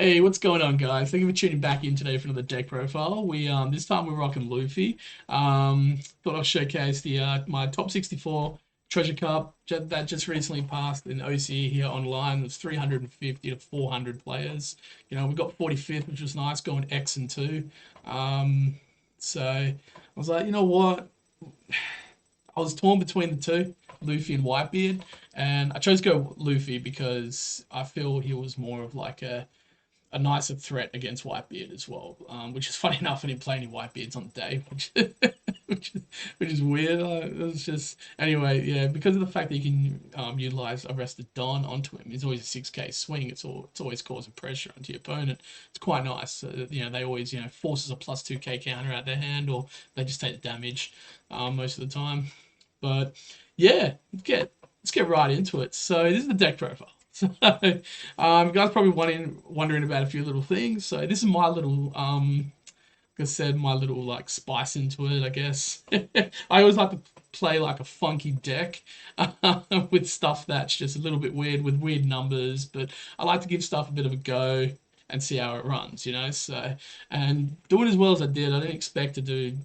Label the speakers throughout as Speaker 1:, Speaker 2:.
Speaker 1: Hey, what's going on, guys? Thank you for tuning back in today for another deck profile. We this time we're rocking Luffy. Thought I'll showcase the my top 64 Treasure Cup that just recently passed in OCE here online. It's 350 to 400 players. You know, we got 45th, which was nice, going X and 2. So I was like, you know what? I was torn between the two, Luffy and Whitebeard, and I chose to go Luffy because I feel he was more of like a nicer threat against Whitebeard as well. Which is funny enough, I didn't play any Whitebeards on the day, which is, which is weird. It was just anyway, yeah, because of the fact that you can utilize Arrested Don onto him. It's always a 6k swing. It's always causing pressure onto your opponent. It's quite nice. You know, they always forces a plus 2k counter out their hand, or they just take the damage most of the time. But yeah, let's get right into it. So this is the deck profile. So, you guys probably wondering about a few little things. So this is my little, like I said, my little like spice into it, I guess. I always like to play like a funky deck with stuff that's just a little bit weird with weird numbers, but I like to give stuff a bit of a go and see how it runs, you know. So and doing as well as I did, I didn't expect to do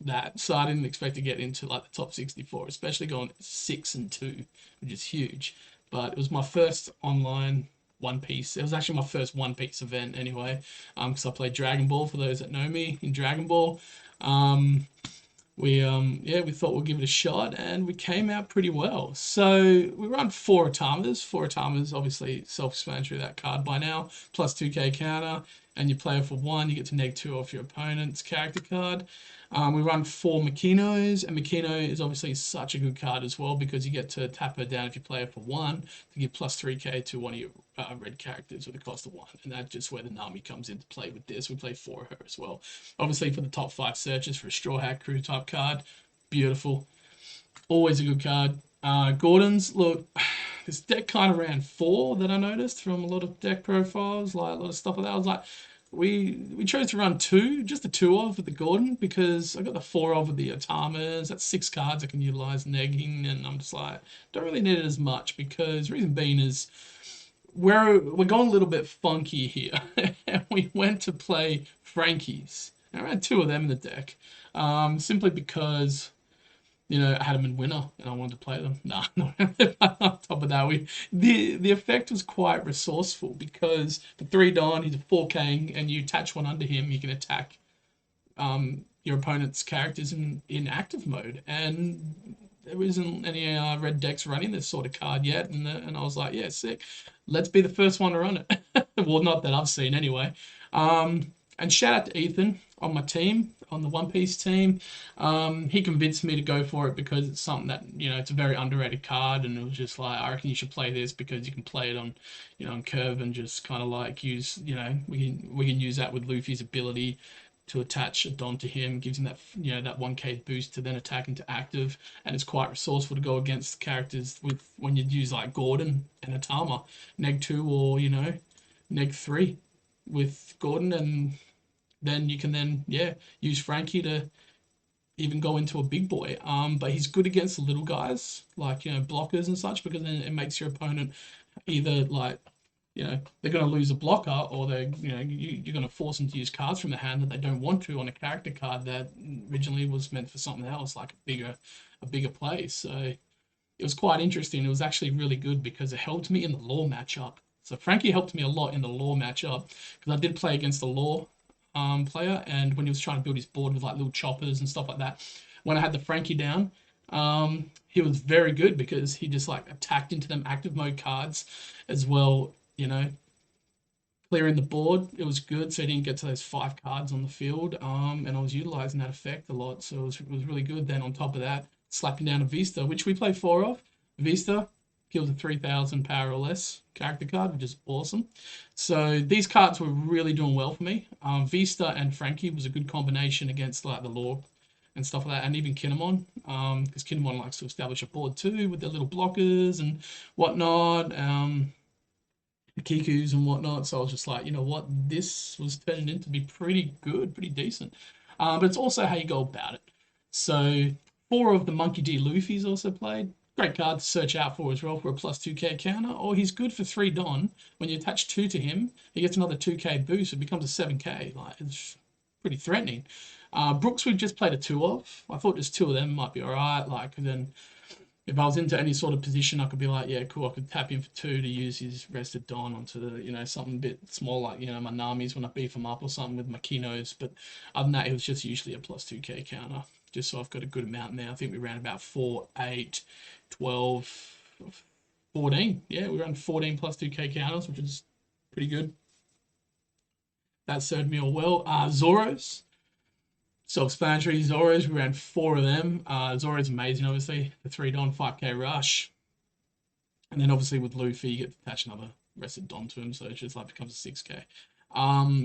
Speaker 1: that. So I didn't expect to get into like the top 64, especially going 6 and 2, which is huge. But it was my first online One Piece. It was actually my first One Piece event anyway, because I played Dragon Ball. For those that know me in Dragon Ball, um, we thought we'd give it a shot, and we came out pretty well. So we run four Atamas. Four Atamas, obviously self-explanatory that card by now. Plus 2k counter, and you play it for one. You get to -2 off your opponent's character card. We run four Makinos, and Makino is obviously such a good card as well because you get to tap her down if you play her for one to give plus 3k to one of your red characters with the cost of one. And that's just where the Nami comes into play with this. We play four of her as well. Obviously, for the top five searches for a Straw Hat Crew type card, beautiful. Always a good card. Gordon's, look, this deck kind of ran four that I noticed from a lot of deck profiles, like a lot of stuff like that. I was like, we chose to run two, just the two of with the Gordon because I got the four of with the Otamas. That's six cards I can utilize negging, and I'm just like, don't really need it as much because reason being is we're going a little bit funky here. And we went to play Frankie's. I ran two of them in the deck, simply because I had them in winner and I wanted to play them. Nah, no. On top of that, the effect was quite resourceful because for three Don, he's a 4K, and you attach one under him, you can attack your opponent's characters in active mode. And there isn't any red decks running this sort of card yet, and I was like, yeah, sick. Let's be the first one to run it. Well, not that I've seen anyway. And shout out to Ethan on my team, on the One Piece team. He convinced me to go for it because it's something that, it's a very underrated card, and it was just like, I reckon you should play this because you can play it on, on curve and just kind of like use, we can use that with Luffy's ability to attach a Don to him, gives him that that 1k boost to then attack into active, and it's quite resourceful to go against characters with when you use like Gordon and Atama, neg 2 or neg 3 with Gordon, and then you can use Frankie to even go into a big boy. But he's good against the little guys like blockers and such because then it makes your opponent either like they're going to lose a blocker, or you're going to force them to use cards from the hand that they don't want to on a character card that originally was meant for something else, like a bigger play. So it was quite interesting. It was actually really good because it helped me in the law matchup. So Frankie helped me a lot in the law matchup because I did play against the law player, and when he was trying to build his board with like little choppers and stuff like that, when I had the Frankie down, he was very good because he just like attacked into them active mode cards as well, clearing the board. It was good, so he didn't get to those five cards on the field, and I was utilizing that effect a lot, so it was really good. Then on top of that, slapping down a Vista, which we play four of. Vista kills a 3,000 power or less character card, which is awesome. So these cards were really doing well for me. Vista and Frankie was a good combination against like the Law and stuff like that, and even Kinemon, because Kinemon likes to establish a board too with their little blockers and whatnot, Kikus and whatnot. So I was just like, you know what, this was turning into be pretty good, pretty decent. But it's also how you go about it. So four of the Monkey D Luffy's also played. Great card to search out for as well for a plus 2k counter, or he's good for 3 Don. When you attach 2 to him, he gets another 2k boost. It becomes a 7k. Like, it's pretty threatening. Brooks, we just played a 2 of. I thought just 2 of them might be alright. Like, then if I was into any sort of position, I could be like, yeah, cool, I could tap in for 2 to use his rested Don onto the, something a bit small like, my Namis when I beef them up or something with my Kinos. But other than that, it was just usually a plus 2k counter. Just so I've got a good amount now. I think we ran about 4, 8, 12, 14. Yeah, we ran 14 plus 2k counters, which is pretty good. That served me all well. Zoros. Self-explanatory. Zoros, we ran 4 of them. Zoro's amazing, obviously. The 3 Don, 5k rush. And then obviously with Luffy, you get to attach another rested Don to him, so it just like becomes a 6k.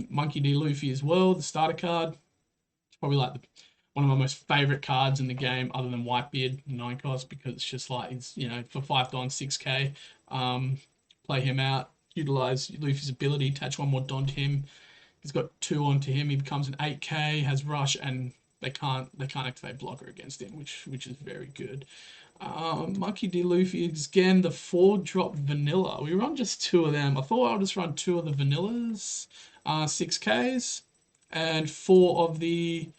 Speaker 1: Monkey D. Luffy as well, the starter card. It's probably like one of my most favorite cards in the game, other than Whitebeard 9 cost, because it's just like, it's, for 5 Don, 6k. Play him out, utilize Luffy's ability, attach 1 more Don to him. He's got 2 onto him. He becomes an 8k, has rush, and they can't activate blocker against him, which is very good. Monkey D. Luffy is again the 4-drop vanilla. We run just 2 of them. I thought I'll just run 2 of the vanillas, 6Ks, and 4 of the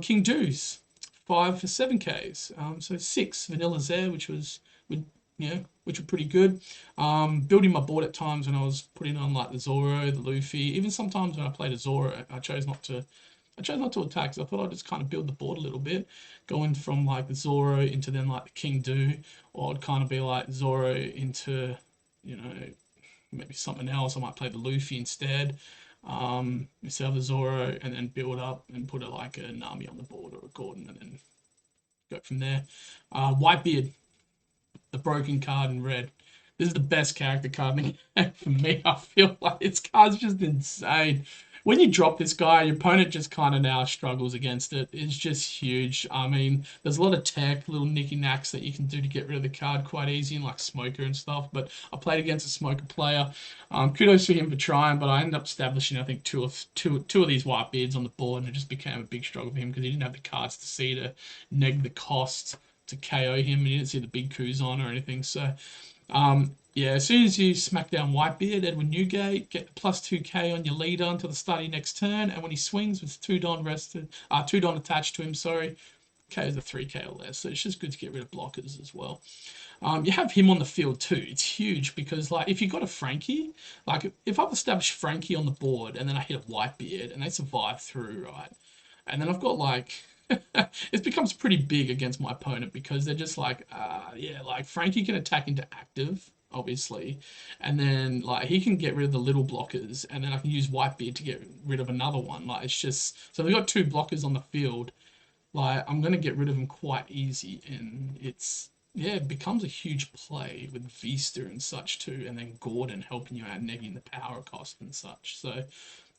Speaker 1: King Doos, 5 for 7Ks. So 6 vanillas there, which were pretty good. Building my board at times when I was putting on like the Zoro, the Luffy, even sometimes when I played a Zoro, I chose not to attack because I thought I'd just kind of build the board a little bit, going from like the Zoro into then like the King Do, or I'd kind of be like Zoro into, maybe something else. I might play the Luffy instead, instead of the Zoro, and then build up and put like a Nami on the board or a Gordon, and then go from there. Whitebeard, the broken card in red. This is the best character card for me. I feel like this card's just insane. When you drop this guy, your opponent just kind of now struggles against it. It's just huge. I mean, there's a lot of tech, little nicky knacks that you can do to get rid of the card quite easy, like Smoker and stuff. But I played against a Smoker player. Kudos to him for trying, but I ended up establishing, I think, two of these Whitebeards on the board, and it just became a big struggle for him because he didn't have the cards to see to neg the cost to KO him, and you didn't see the big Kuzan or anything. So, yeah, as soon as you smack down Whitebeard, Edwin Newgate, get the plus 2k on your leader until the start of your next turn, and when he swings with 2 Don rested, 2 Don attached to him, sorry, KO's a 3k or less. So it's just good to get rid of blockers as well. You have him on the field too. It's huge because, like, if you got a Frankie, like, if I've established Frankie on the board and then I hit a Whitebeard and they survive through, right? And then I've got, like, it becomes pretty big against my opponent because they're just like, yeah, like, Frankie can attack into active, obviously, and then like he can get rid of the little blockers, and then I can use Whitebeard to get rid of another one. Like, it's just, so they've got 2 blockers on the field. Like, I'm gonna get rid of them quite easy, and it's, yeah, it becomes a huge play with Vista and such too, and then Gordon helping you out, negging the power cost and such. So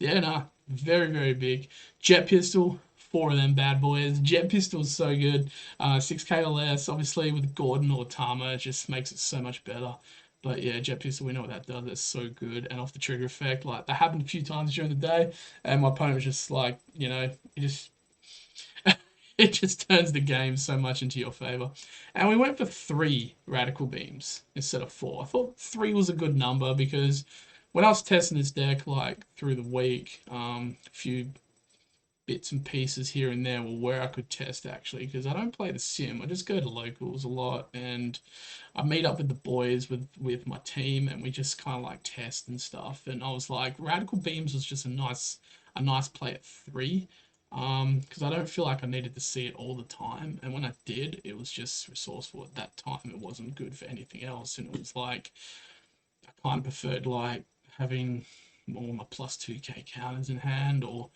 Speaker 1: yeah, nah, very, very big. Jet Pistol, 4 of them bad boys. Jet Pistol's so good. 6k or less, obviously with Gordon or Tama, it just makes it so much better. But yeah, Jet Pistol, we know what that does. That's so good. And off the trigger effect, like, that happened a few times during the day, and my opponent was just like, it just it just turns the game so much into your favor. And we went for 3 radical beams instead of 4. I thought 3 was a good number because when I was testing this deck, like, through the week, a few bits and pieces here and there were where I could test, actually, because I don't play the sim. I just go to locals a lot, and I meet up with the boys with my team, and we just kind of like test and stuff. And I was like, radical beams was just a nice play at 3, because I don't feel like I needed to see it all the time, and when I did, it was just resourceful at that time. It wasn't good for anything else, and it was like, I kind of preferred like having more of my plus 2k counters in hand, or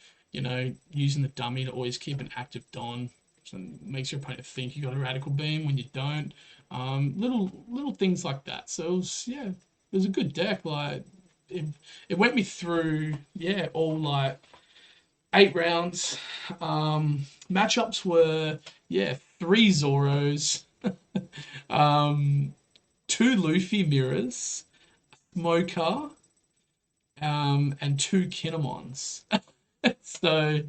Speaker 1: using the dummy to always keep an active Don, so it makes your opponent think you got a radical beam when you don't. Little things like that. So it was a good deck. Like, it went me through, yeah, all like 8 rounds. Matchups were, yeah, 3 Zoros, 2 Luffy mirrors, Smoker, and 2 Kinemons. So,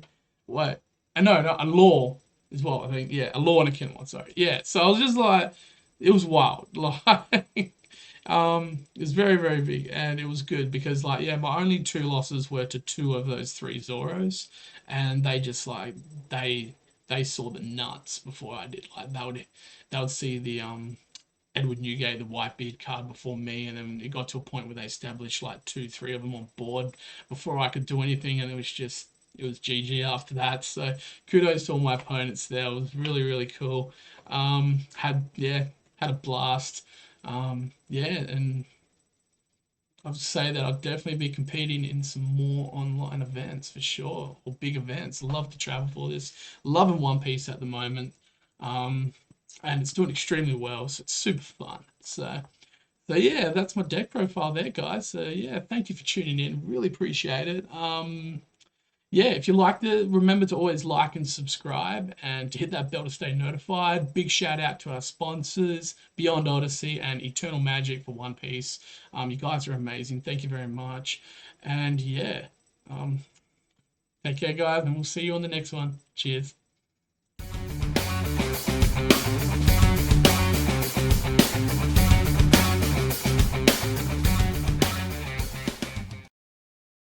Speaker 1: wait, no, a Law as well, I think. Yeah, a Law and a Kinemon, sorry. Yeah, so I was just like, it was wild. Like, it was very, very big, and it was good because, like, yeah, my only two losses were to two of those three Zoros, and they just like they they saw the nuts before I did. Like, they would see the Edward Newgate, the Whitebeard card before me, and then it got to a point where they established like two, three of them on board before I could do anything, and it was GG after that. So kudos to all my opponents there. It was really, really cool. Had a blast. Yeah, and I would say that I'll definitely be competing in some more online events for sure, or big events. Love to travel for this. Loving One Piece at the moment, um, and it's doing extremely well, so it's super fun. So yeah, that's my deck profile there, guys. So yeah, thank you for tuning in. Really appreciate it. Yeah, if you liked it, remember to always like and subscribe and to hit that bell to stay notified. Big shout out to our sponsors, Beyond Odyssey and Eternal Magic for One Piece. You guys are amazing. Thank you very much. And yeah, um, take care, guys, and we'll see you on the next one. Cheers.